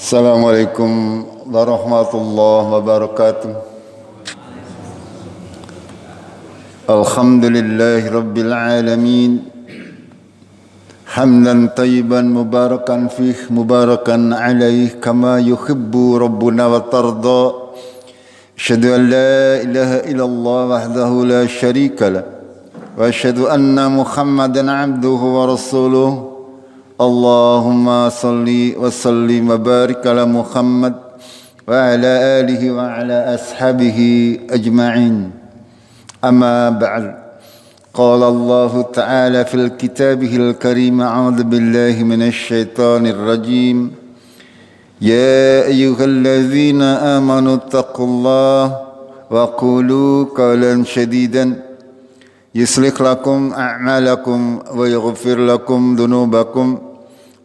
Assalamualaikum warahmatullahi wabarakatuh. Alhamdulillahi rabbil alamin. Hamdan tayyiban mubarakan fih mubarakan alaih kama yuhibbu rabbuna wa tarda. Asyhadu an la ilaha illallah wahdahu la syarika lah. Wa asyhadu anna Muhammadan abduhu wa rasuluh. Allahumma salli wa sallim wa barik ala Muhammad wa ala alihi wa ala ashabihi ajma'in. Amma ba'd. Qala Allah Ta'ala fil kitabihil karim, a'udzu billahi minasy syaithanir rajim. Ya ayyuhalladzina amanu taqullaha wa qulu qawlan shadidan yuslih lakum a'malakum wa yaghfir lakum dhunubakum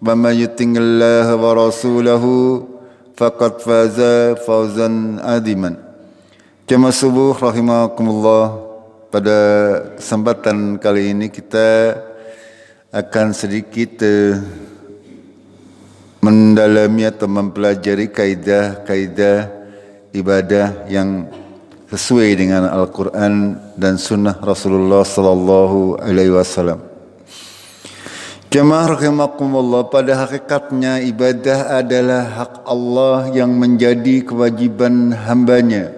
wa may yuti'illaha wa rasulahu faqad faza fawzan adiman. Jamaah subuh rahimakumullah, pada kesempatan kali ini kita akan sedikit mendalami atau mempelajari kaidah-kaidah ibadah yang sesuai dengan Al-Quran dan Sunnah Rasulullah Sallallahu Alaihi Wasallam. Jemaah rahimakumullah, pada hakikatnya ibadah adalah hak Allah yang menjadi kewajiban hambanya.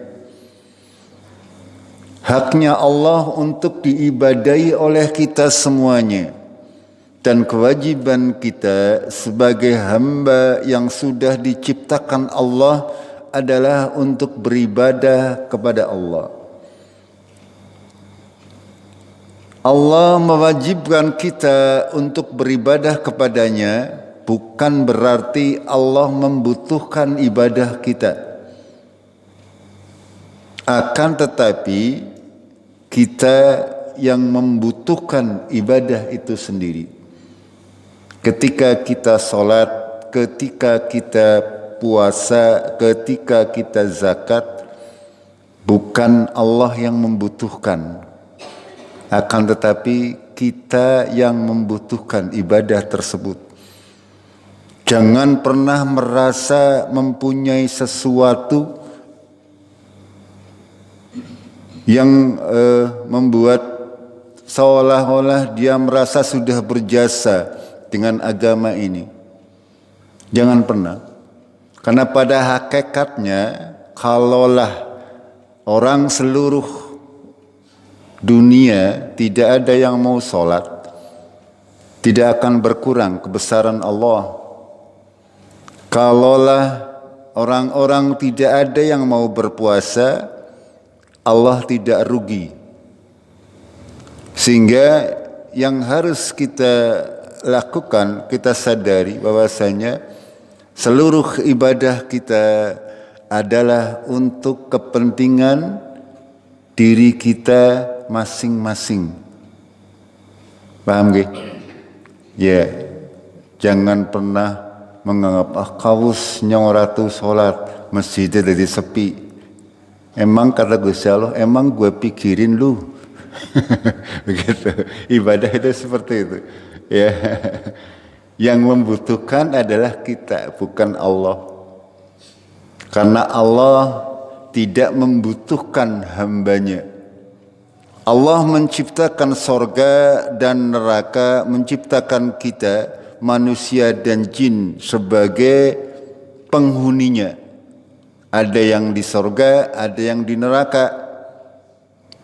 Haknya Allah untuk diibadahi oleh kita semuanya. Dan kewajiban kita sebagai hamba yang sudah diciptakan Allah adalah untuk beribadah kepada Allah. Allah mewajibkan kita untuk beribadah kepadanya, bukan berarti Allah membutuhkan ibadah kita. Akan tetapi kita yang membutuhkan ibadah itu sendiri. Ketika kita sholat, ketika kita puasa, ketika kita zakat, bukan Allah yang membutuhkan, akan tetapi kita yang membutuhkan ibadah tersebut. Jangan pernah merasa mempunyai sesuatu yang membuat seolah-olah dia merasa sudah berjasa dengan agama ini. Jangan pernah. Karena pada hakikatnya, kalaulah orang seluruh dunia tidak ada yang mau sholat, tidak akan berkurang kebesaran Allah. Kalaulah orang-orang tidak ada yang mau berpuasa, Allah tidak rugi. Sehingga yang harus kita lakukan, kita sadari bahwasanya seluruh ibadah kita adalah untuk kepentingan diri kita masing-masing. Paham gak? Ya, jangan pernah menganggap kaus nyong ratu sholat masjidnya jadi sepi. Emang kata Gusti Allah, emang gue pikirin lu. Begitu. Ibadah itu seperti itu. Ya. Yang membutuhkan adalah kita, bukan Allah. Karena Allah tidak membutuhkan hambanya. Allah menciptakan sorga dan neraka, menciptakan kita, manusia dan jin sebagai penghuninya. Ada yang di sorga, ada yang di neraka.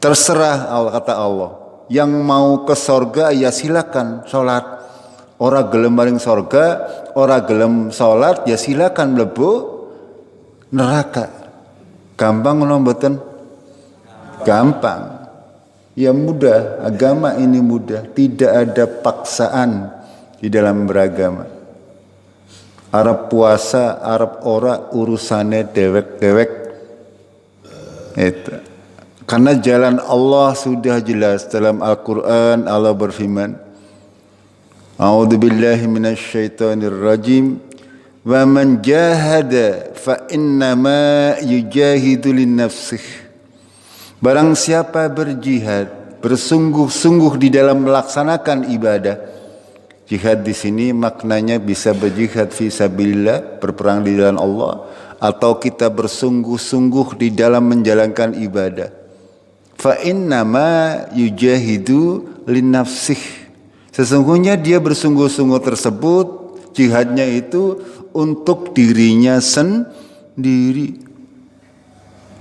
Terserah Allah, kata Allah. Yang mau ke sorga ya silakan sholat. Ora gelem maring sorga, ora gelem sholat ya silakan mlebu neraka. Gampang ngono mboten? Gampang. Ya mudah, agama ini mudah. Tidak ada paksaan di dalam beragama. Arab puasa, Arab ora urusannya dewek-dewek. Itu. Karena jalan Allah sudah jelas dalam Al-Quran. Allah berfirman, A'udzu billahi minasy syaithanir rajim. Wa man jahada fa innama yujahidu linnafsih. Barang siapa berjihad, bersungguh-sungguh di dalam melaksanakan ibadah, Jihad di sini maknanya bisa berjihad fi sabilillah, berperang di jalan Allah, atau kita bersungguh-sungguh di dalam menjalankan ibadah. Fa innama yujahidu linnafsih. Sesungguhnya dia bersungguh-sungguh tersebut, jihadnya itu untuk dirinya sendiri.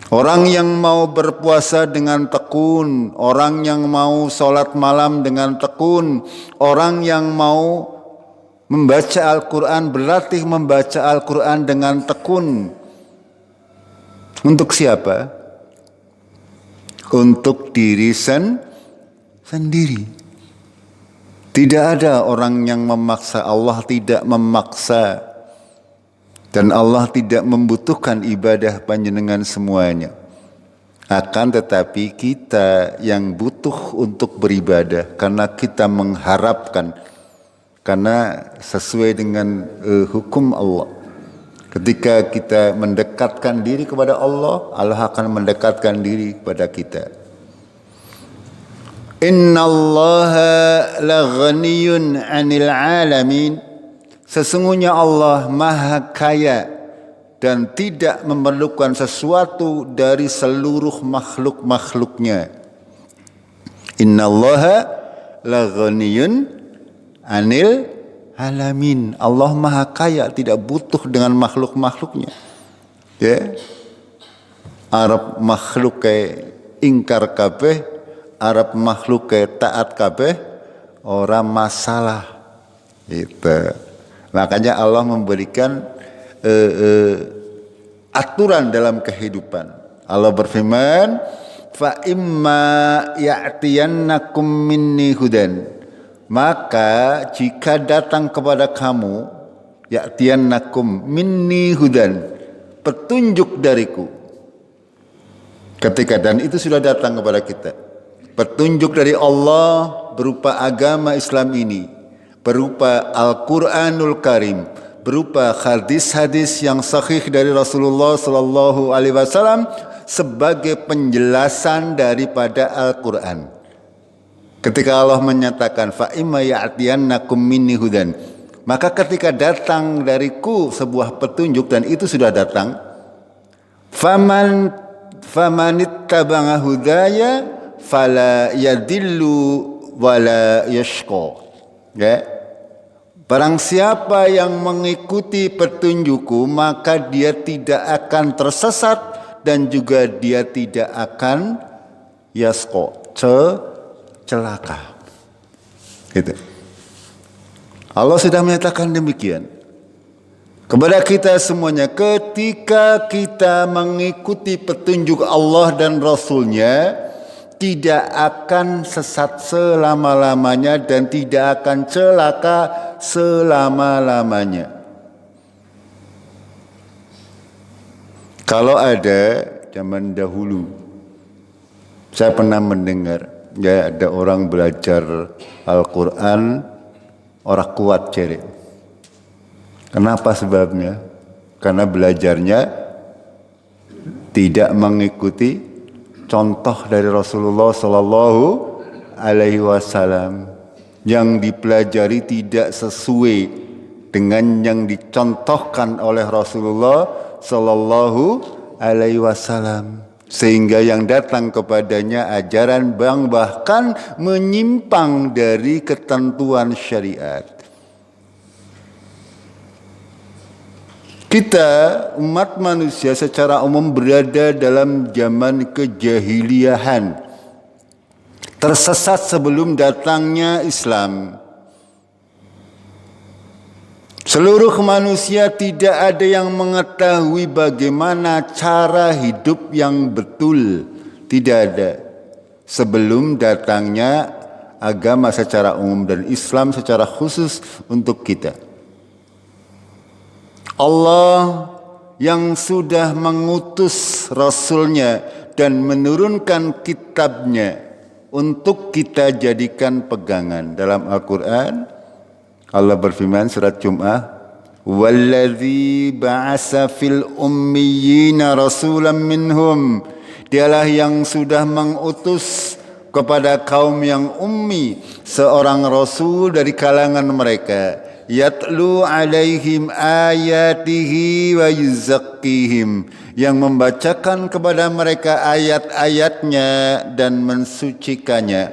Orang yang mau berpuasa dengan tekun, orang yang mau sholat malam dengan tekun, orang yang mau membaca Al-Quran, berlatih membaca Al-Quran dengan tekun. Untuk siapa? Untuk diri sendiri. Tidak ada orang yang memaksa, Allah tidak memaksa. Dan Allah tidak membutuhkan ibadah panjenengan semuanya. Akan tetapi kita yang butuh untuk beribadah karena kita mengharapkan, karena sesuai dengan hukum Allah. Ketika kita mendekatkan diri kepada Allah, Allah akan mendekatkan diri kepada kita. Innallaha laghaniyun 'anil 'alamin. Sesungguhnya Allah maha kaya dan tidak memerlukan sesuatu dari seluruh makhluk-makhluknya. Innallaha laghaniyun 'anil alamin. Allah maha kaya, tidak butuh dengan makhluk-makhluknya. Ya. Arab makhluk kayak ingkar kabeh, Arab makhluk kayak taat kabeh, ora masalah. Itu. Makanya Allah memberikan aturan dalam kehidupan. Allah berfirman, fa imma ya'tiyannakum minni hudan. Maka jika datang kepada kamu, ya'tiyannakum minni hudan, petunjuk dariku. Ketika, dan itu sudah datang kepada kita. Petunjuk dari Allah berupa agama Islam ini, berupa Al-Quranul Karim, berupa hadis-hadis yang sahih dari Rasulullah Sallallahu Alaihi Wasallam sebagai penjelasan daripada Al-Quran. Ketika Allah menyatakan fa imma ya'tiyannakum minni hudan, maka ketika datang dariku sebuah petunjuk, dan itu sudah datang, famanittaba'a hudaya fala yadillu wala yashqa. Ya. Barang siapa yang mengikuti petunjukku, maka dia tidak akan tersesat dan juga dia tidak akan celaka. Gitu. Allah sudah menyatakan demikian kepada kita semuanya. Ketika kita mengikuti petunjuk Allah dan Rasulnya, tidak akan sesat selama-lamanya dan tidak akan celaka selama-lamanya. Kalau ada zaman dahulu, saya pernah mendengar, ya, ada orang belajar Al-Quran, orang kuat ceri. Kenapa sebabnya? Karena belajarnya tidak mengikuti contoh dari Rasulullah Sallallahu Alaihi Wasallam. Yang dipelajari tidak sesuai dengan yang dicontohkan oleh Rasulullah Sallallahu Alaihi Wasallam, sehingga yang datang kepadanya ajaran bang bahkan menyimpang dari ketentuan syariat. Kita umat manusia secara umum berada dalam zaman kejahiliahan, tersesat sebelum datangnya Islam. Seluruh manusia tidak ada yang mengetahui bagaimana cara hidup yang betul. Tidak ada. Sebelum datangnya agama secara umum dan Islam secara khusus untuk kita. Allah yang sudah mengutus Rasulnya dan menurunkan kitabnya untuk kita jadikan pegangan. Dalam Al-Quran, Allah berfirman surat Jum'ah, "Walladzi ba'asa fil ummiyina rasulan minhum." Dialah yang sudah mengutus kepada kaum yang ummi seorang rasul dari kalangan mereka, yatlu alaihim ayatihi wa yuzakkihim, yang membacakan kepada mereka ayat-ayatnya dan mensucikannya,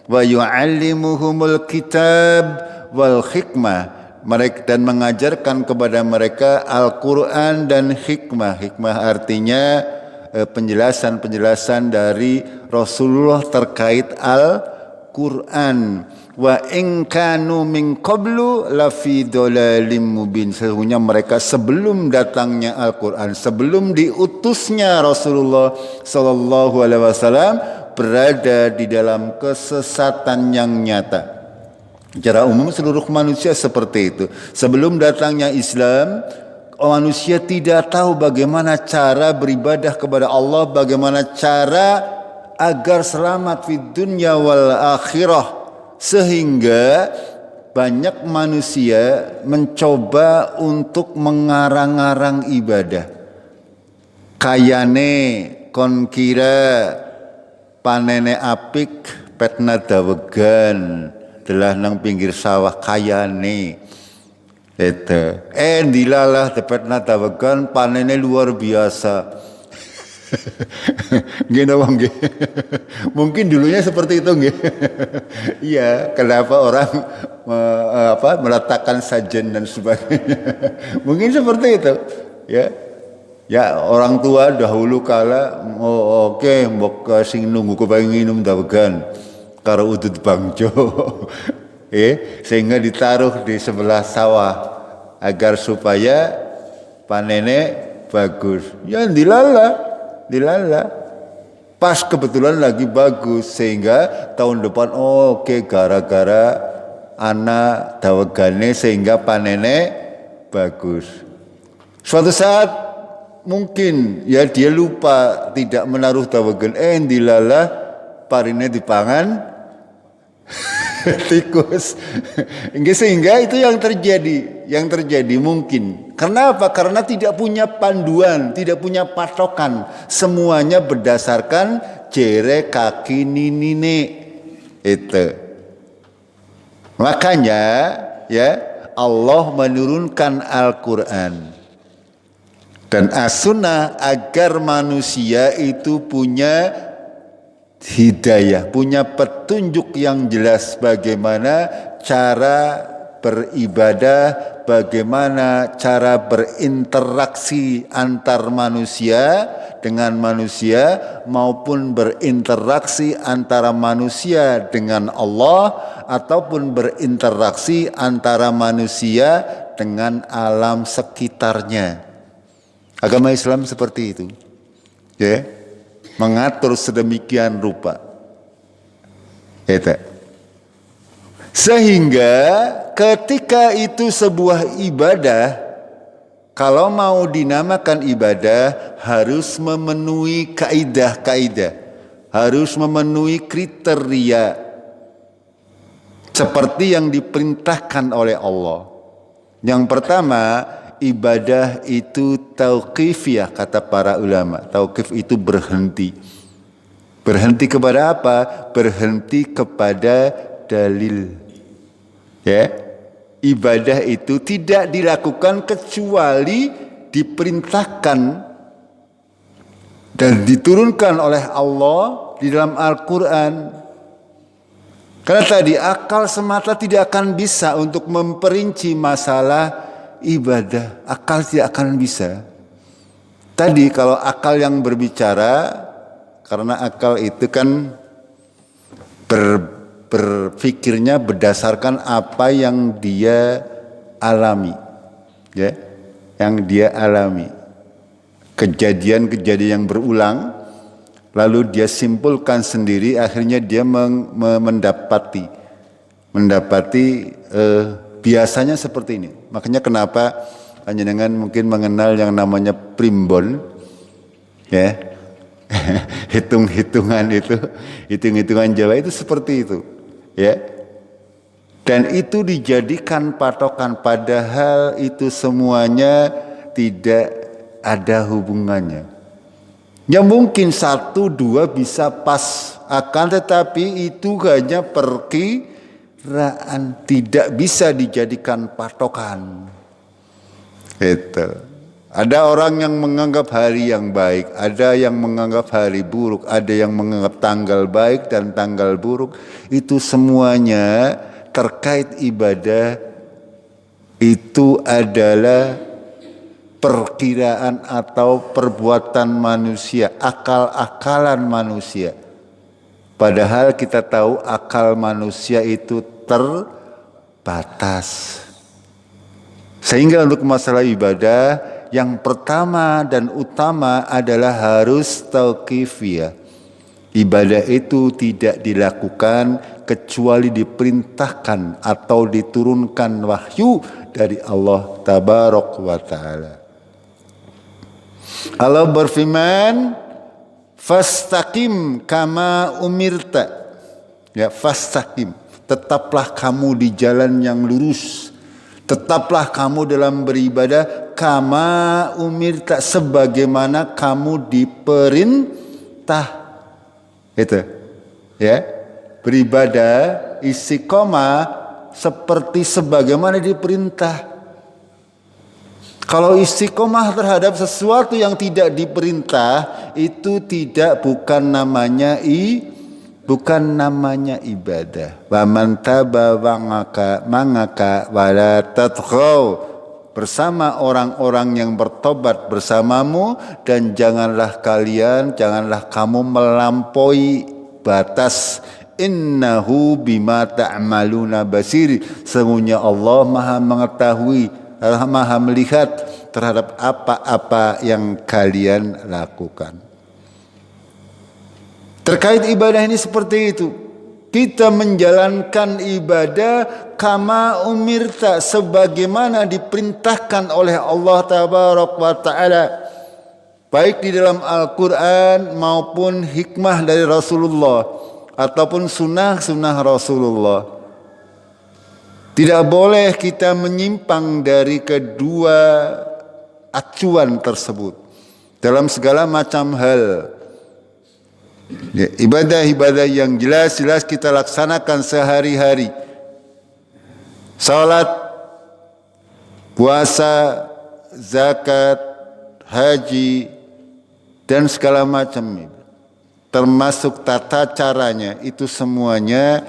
wa yu'allimuhumul kitab wal hikmah, mereka dan mengajarkan kepada mereka Al-Quran dan hikmah. Hikmah artinya penjelasan-penjelasan dari Rasulullah terkait Al-Quran. Wa in kanu min qablu lafi dhalalim mubin, sesungguhnya mereka sebelum datangnya Al-Quran, sebelum diutusnya Rasulullah sallallahu alaihi wasallam, berada di dalam kesesatan yang nyata. Secara umum seluruh manusia seperti itu. Sebelum datangnya Islam, manusia tidak tahu bagaimana cara beribadah kepada Allah, bagaimana cara agar selamat di dunia wal akhirah. Sehingga banyak manusia mencoba untuk mengarang-arang ibadah. Kayane kon kira panene apik petna dawegan, telah nang pinggir sawah kayane itu dilalah tepatna tawagan panennya luar biasa. Gini bang, mungkin dulunya seperti itu nggih. Iya, kenapa orang meletakkan sajen dan sebagainya. Mungkin seperti itu, ya. Ya, orang tua dahulu kala oke, mbok sing nunggu kepengin minum dawegan karo udut bangjo. Sehingga ditaruh di sebelah sawah agar supaya panennya bagus. Ya dilala. Pas kebetulan lagi bagus, sehingga tahun depan oke, gara-gara anak dawegane sehingga panennya bagus. Suatu saat mungkin ya dia lupa tidak menaruh dawegan, dilala parine dipangan tikus. Sehingga itu yang terjadi mungkin. Kenapa? Karena tidak punya panduan, tidak punya patokan. Semuanya berdasarkan jere kaki ninine itu. Makanya ya Allah menurunkan Al-Quran dan As-Sunnah agar manusia itu punya hidayah, punya petunjuk yang jelas bagaimana cara beribadah, bagaimana cara berinteraksi antar manusia dengan manusia, maupun berinteraksi antara manusia dengan Allah, ataupun berinteraksi antara manusia dengan alam sekitarnya. Agama Islam seperti itu, ya, mengatur sedemikian rupa. Itu. Sehingga ketika itu sebuah ibadah, kalau mau dinamakan ibadah harus memenuhi kaidah-kaidah, harus memenuhi kriteria seperti yang diperintahkan oleh Allah. Yang pertama, ibadah itu tauqifiyah, kata para ulama. Tauqif itu berhenti. Berhenti kepada apa? Berhenti kepada dalil. Ya, ibadah itu tidak dilakukan kecuali diperintahkan dan diturunkan oleh Allah di dalam Al-Quran. Karena tadi akal semata tidak akan bisa untuk memperinci masalah ibadah. Akal tidak akan bisa. Tadi kalau akal yang berbicara, karena akal itu kan berpikirnya berdasarkan apa yang dia alami, ya, yang dia alami, kejadian-kejadian yang berulang, lalu dia simpulkan sendiri, akhirnya dia mendapati biasanya seperti ini. Makanya kenapa panjenengan mungkin mengenal yang namanya primbon, ya, hitung-hitungan Jawa itu seperti itu, ya. Dan itu dijadikan patokan, padahal itu semuanya tidak ada hubungannya. Ya mungkin 1, 2 bisa pas Akan tetapi itu hanya perkiraan, tidak bisa dijadikan patokan. Itu. Ada orang yang menganggap hari yang baik, ada yang menganggap hari buruk, ada yang menganggap tanggal baik dan tanggal buruk. Itu semuanya terkait ibadah, itu adalah perkiraan atau perbuatan manusia, akal-akalan manusia. Padahal kita tahu akal manusia itu terbatas. Sehingga untuk masalah ibadah, yang pertama dan utama adalah harus tauqifiyah. Ibadah itu tidak dilakukan kecuali diperintahkan atau diturunkan wahyu dari Allah Tabaraka wa Ta'ala. Allah berfirman, fastaqim kama umirta. Ya, fastaqim, tetaplah kamu di jalan yang lurus. Tetaplah kamu dalam beribadah kama umirta, sebagaimana kamu diperintah. Itu. Ya. Beribadah istiqomah seperti sebagaimana diperintah. Kalau istiqomah terhadap sesuatu yang tidak diperintah, itu bukan namanya ibadah. Wa man taba mangaka wala tatghaw, bersama orang-orang yang bertobat bersamamu, dan janganlah kamu melampaui batas. Innahu bima ta'maluna basir, sesungguhnya Allah Maha mengetahui, Maha melihat terhadap apa-apa yang kalian lakukan. Terkait ibadah ini seperti itu. Kita menjalankan ibadah kama umirta, sebagaimana diperintahkan oleh Allah Tabaraka wa Ta'ala, baik di dalam Al-Quran maupun hikmah dari Rasulullah ataupun sunnah Rasulullah. Tidak boleh kita menyimpang dari kedua acuan tersebut dalam segala macam hal. Ya, ibadah-ibadah yang jelas-jelas kita laksanakan sehari-hari. Salat, puasa, zakat, haji, dan segala macam. Termasuk tata caranya, itu semuanya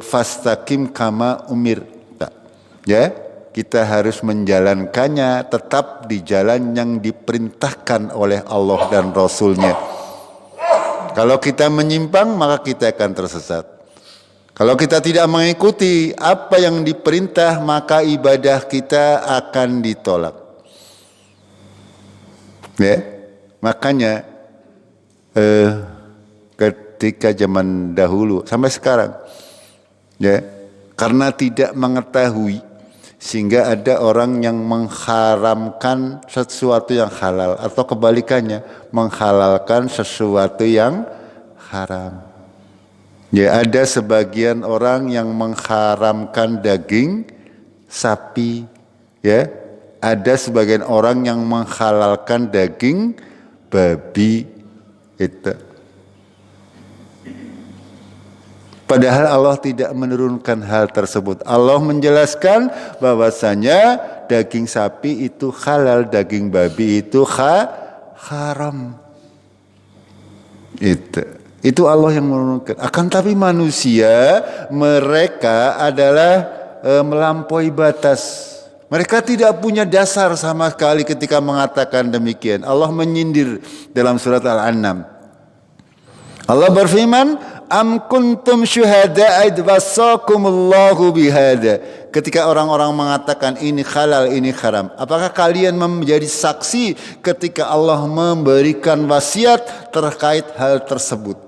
fastaqim kama umirta. Ya, kita harus menjalankannya tetap di jalan yang diperintahkan oleh Allah dan Rasulnya. Kalau kita menyimpang, maka kita akan tersesat. Kalau kita tidak mengikuti apa yang diperintah, maka ibadah kita akan ditolak. Ya, makanya ketika zaman dahulu sampai sekarang, ya, karena tidak mengetahui, sehingga ada orang yang mengharamkan sesuatu yang halal, atau kebalikannya, menghalalkan sesuatu yang haram. Ya, ada sebagian orang yang mengharamkan daging sapi, ya. Ada sebagian orang yang menghalalkan daging babi. Itu. Padahal Allah tidak menurunkan hal tersebut. Allah menjelaskan bahwasanya daging sapi itu halal, daging babi itu haram. Itu Allah yang menurunkan. Akan tapi manusia, mereka adalah melampaui batas. Mereka tidak punya dasar sama sekali ketika mengatakan demikian. Allah menyindir dalam surat Al-An'am. Allah berfirman, am kuntum syuhada'a idh wassakumullahu bihada. Ketika orang-orang mengatakan ini halal, ini haram, apakah kalian menjadi saksi ketika Allah memberikan wasiat terkait hal tersebut?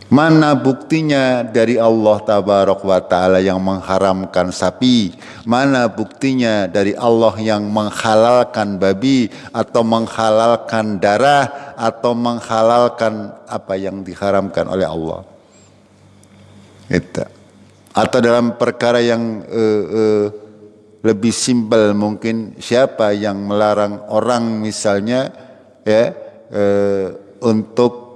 Mana buktinya dari Allah Tabaraka wa Ta'ala yang mengharamkan sapi? Mana buktinya dari Allah yang menghalalkan babi, atau menghalalkan darah, atau menghalalkan apa yang diharamkan oleh Allah? Itu. Atau dalam perkara yang lebih simpel mungkin, siapa yang melarang orang misalnya, ya, untuk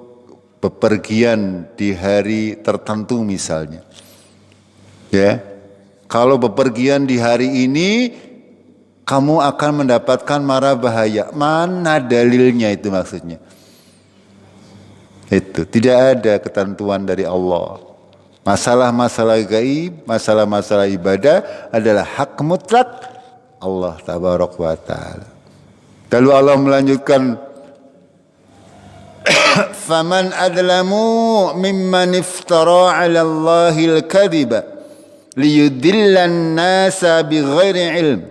bepergian di hari tertentu misalnya. Ya. Kalau bepergian di hari ini kamu akan mendapatkan mara bahaya. Mana dalilnya itu maksudnya? Itu tidak ada ketentuan dari Allah. Masalah-masalah gaib, masalah-masalah ibadah adalah hak mutlak Allah tabaraka wa ta'ala. Lalu Allah melanjutkan, faman adlamu mimman iftara 'ala Allahil kadhiba liyudillan nasa bighairi ilm.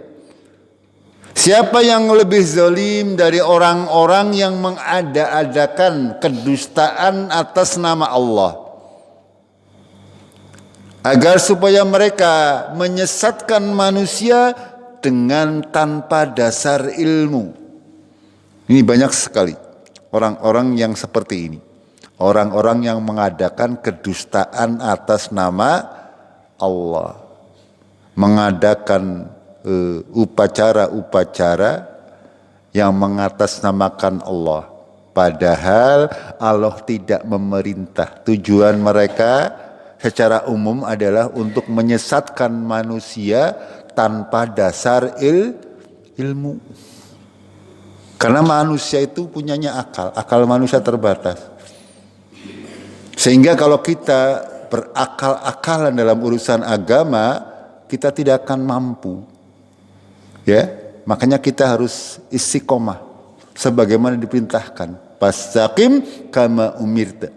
Siapa yang lebih zalim dari orang-orang yang mengada-adakan kedustaan atas nama Allah agar supaya mereka menyesatkan manusia dengan tanpa dasar ilmu. Ini banyak sekali orang-orang yang seperti ini. Orang-orang yang mengadakan kedustaan atas nama Allah. Mengadakan upacara-upacara yang mengatasnamakan Allah. Padahal Allah tidak memerintah. Tujuan mereka secara umum adalah untuk menyesatkan manusia tanpa dasar ilmu. Karena manusia itu punyanya akal manusia terbatas. Sehingga kalau kita berakal-akalan dalam urusan agama, kita tidak akan mampu. Ya, makanya kita harus istiqomah sebagaimana diperintahkan. Fastaqim kama umirta.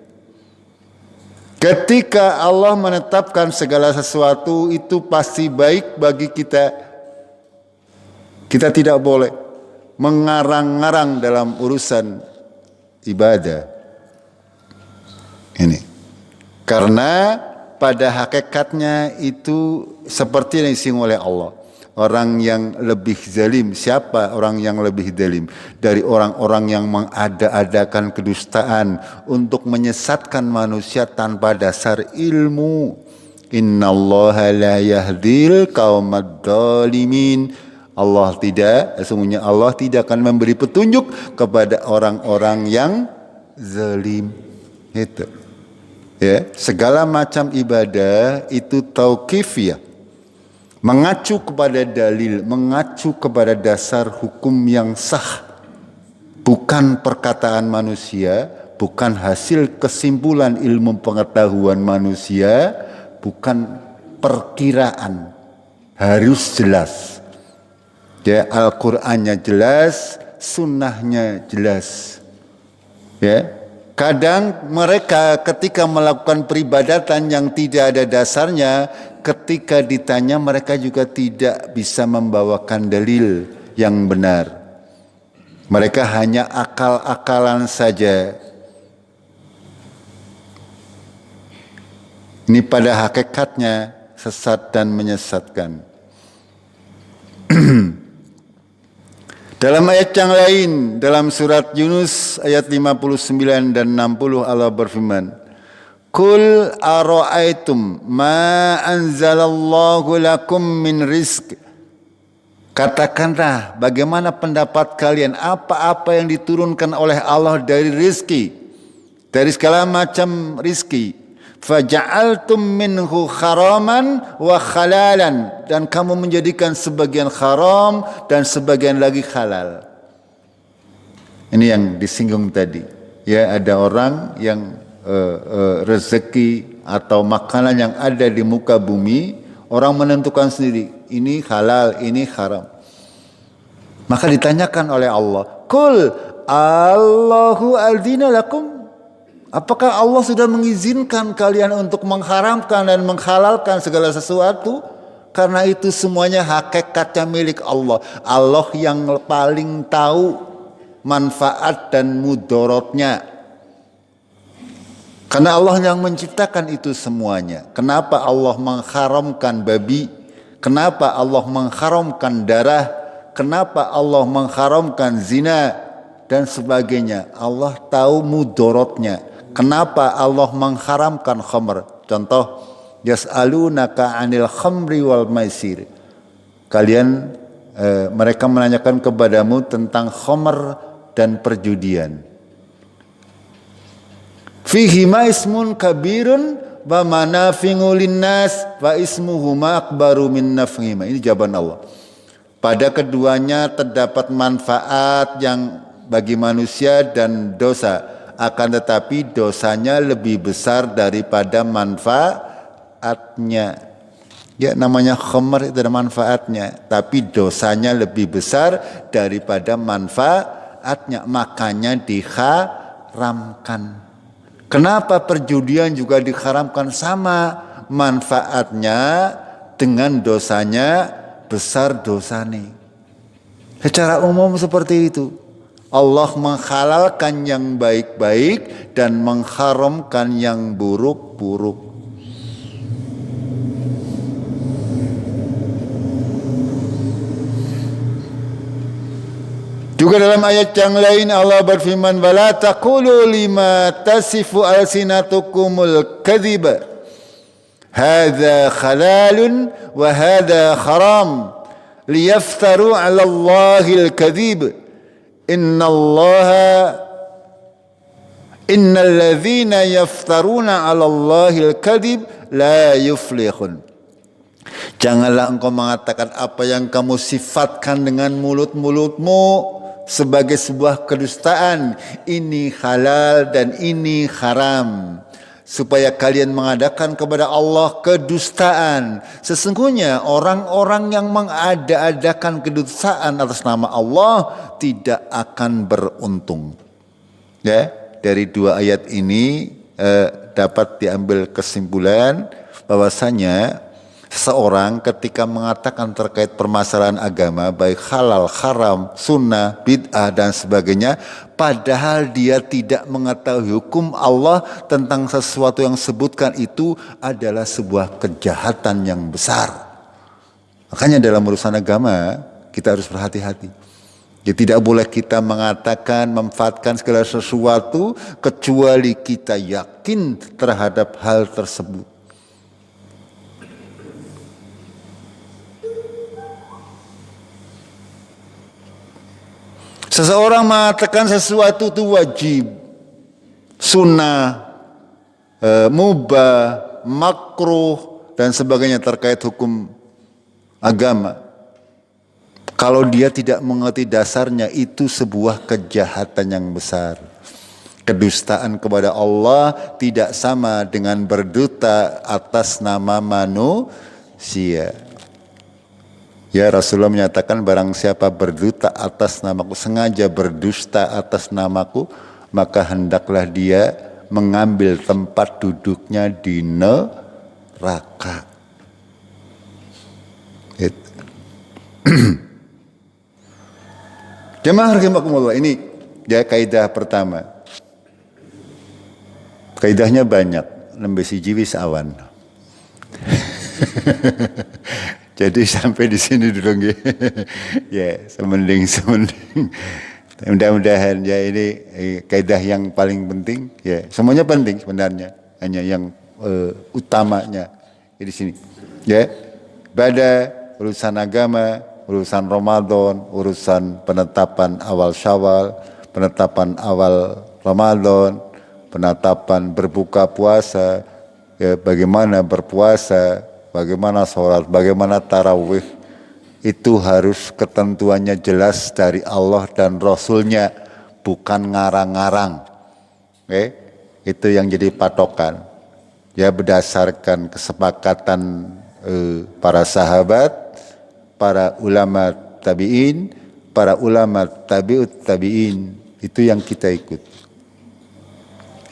Ketika Allah menetapkan segala sesuatu itu pasti baik bagi kita. Kita tidak boleh mengarang-ngarang dalam urusan ibadah. Ini. Karena pada hakikatnya itu seperti yang disinggung oleh Allah. Orang yang lebih zalim, siapa orang yang lebih zalim? Dari orang-orang yang mengada-adakan kedustaan untuk menyesatkan manusia tanpa dasar ilmu. Innallaha la yahdil qaumad dzalimin. Sesungguhnya Allah tidak akan memberi petunjuk kepada orang-orang yang zalim. Itu. Ya, segala macam ibadah itu tauqifiyah. Mengacu kepada dalil, mengacu kepada dasar hukum yang sah. Bukan perkataan manusia, bukan hasil kesimpulan ilmu pengetahuan manusia, bukan perkiraan. Harus jelas. Ya, Al-Qur'annya jelas, sunnahnya jelas. Ya. Kadang mereka ketika melakukan peribadatan yang tidak ada dasarnya, ketika ditanya mereka juga tidak bisa membawakan dalil yang benar. Mereka hanya akal-akalan saja. Ini pada hakikatnya sesat dan menyesatkan. Dalam ayat yang lain, dalam surat Yunus ayat 59 dan 60 Allah berfirman, Qul ara'aitum ma anzalallahu lakum min rizq. Katakanlah bagaimana pendapat kalian apa-apa yang diturunkan oleh Allah dari rizki, dari segala macam rizki. Faja'altum minhu kharaman wa khalalan, dan kamu menjadikan sebagian haram dan sebagian lagi halal. Ini yang disinggung tadi. Ya, ada orang yang rezeki atau makanan yang ada di muka bumi, orang menentukan sendiri, ini halal, ini haram. Maka ditanyakan oleh Allah, Qul Allahu adzina lakum. Apakah Allah sudah mengizinkan kalian untuk mengharamkan dan menghalalkan segala sesuatu? Karena itu semuanya hakikatnya milik Allah. Allah yang paling tahu manfaat dan mudorotnya. Karena Allah yang menciptakan itu semuanya. Kenapa Allah mengharamkan babi? Kenapa Allah mengharamkan darah? Kenapa Allah mengharamkan zina? Dan sebagainya. Allah tahu mudorotnya. Kenapa Allah mengharamkan khamr? Contoh, yas'alunaka 'anil khamri wal maisir. Mereka menanyakan kepadamu tentang khamr dan perjudian. Fihima ismun kabirun wa manafi'u linnas wa ismuhuma akbaru min naf'ihima. Ini jawaban Allah. Pada keduanya terdapat manfaat yang bagi manusia dan dosa, akan tetapi dosanya lebih besar daripada manfaatnya. Ya, namanya khamar itu ada manfaatnya, tapi dosanya lebih besar daripada manfaatnya, makanya diharamkan. Kenapa perjudian juga diharamkan? Sama manfaatnya dengan dosanya besar dosanya. Secara umum seperti itu. Allah menghalalkan yang baik-baik dan mengharamkan yang buruk-buruk. Juga dalam ayat yang lain Allah berfirman, "Wala taqulu lima tasifu alsinatukumul kadhiba hadza halalun wa hadza haram liyaftaru 'ala Allahil kadhib innal ladzina yaftaruna 'ala Allahil kadhib la yuflihun." Janganlah engkau mengatakan apa yang kamu sifatkan dengan mulut-mulutmu sebagai sebuah kedustaan. Ini halal dan ini haram, supaya kalian mengadakan kepada Allah kedustaan. Sesungguhnya orang-orang yang mengada-adakan kedustaan atas nama Allah tidak akan beruntung. Ya, dari dua ayat ini dapat diambil kesimpulan bahwasanya seseorang ketika mengatakan terkait permasalahan agama, baik halal, haram, sunnah, bid'ah dan sebagainya, padahal dia tidak mengetahui hukum Allah tentang sesuatu yang sebutkan itu adalah sebuah kejahatan yang besar. Makanya dalam urusan agama kita harus berhati-hati. Ya, tidak boleh kita mengatakan, memanfaatkan segala sesuatu kecuali kita yakin terhadap hal tersebut. Seseorang mengatakan sesuatu itu wajib, sunnah, mubah, makruh dan sebagainya terkait hukum agama. Kalau dia tidak mengerti dasarnya, itu sebuah kejahatan yang besar. Kedustaan kepada Allah tidak sama dengan berdusta atas nama manusia. Ya, Rasulullah menyatakan barang siapa berdusta atas namaku, sengaja berdusta atas namaku, maka hendaklah dia mengambil tempat duduknya di neraka. Jemaah rahimakumullah, ini ya kaidah pertama. Kaidahnya banyak, nembe siji wis awan. Jadi sampai di sini dulu nggih. Ya, semending. Mudah-mudahan ya ini kaidah yang paling penting ya. Semuanya penting sebenarnya, hanya yang utamanya di sini. Ya. Pada urusan agama, urusan Ramadan, urusan penetapan awal Syawal, penetapan awal Ramadan, penetapan berbuka puasa, ya, bagaimana berpuasa, bagaimana sholat, bagaimana tarawih, itu harus ketentuannya jelas dari Allah dan Rasulnya, bukan ngarang-ngarang. Oke? Itu yang jadi patokan. Ya, berdasarkan kesepakatan para sahabat, para ulama tabi'in, para ulama tabi'ut tabi'in, itu yang kita ikut.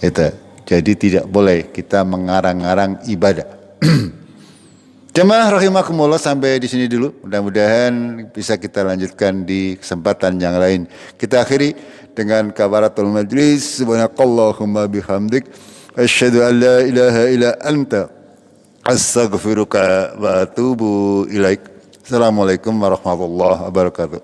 Itu. Jadi tidak boleh kita mengarang-arang ibadah. Jemaah rahimakumullah, sampai di sini dulu. Mudah-mudahan bisa kita lanjutkan di kesempatan yang lain. Kita akhiri dengan kafaratul majlis. Subhanakallahumma bihamdik, asyhadu an la ilaha illa anta, astaghfiruka wa atubu ilaik. Assalamualaikum warahmatullahi wabarakatuh.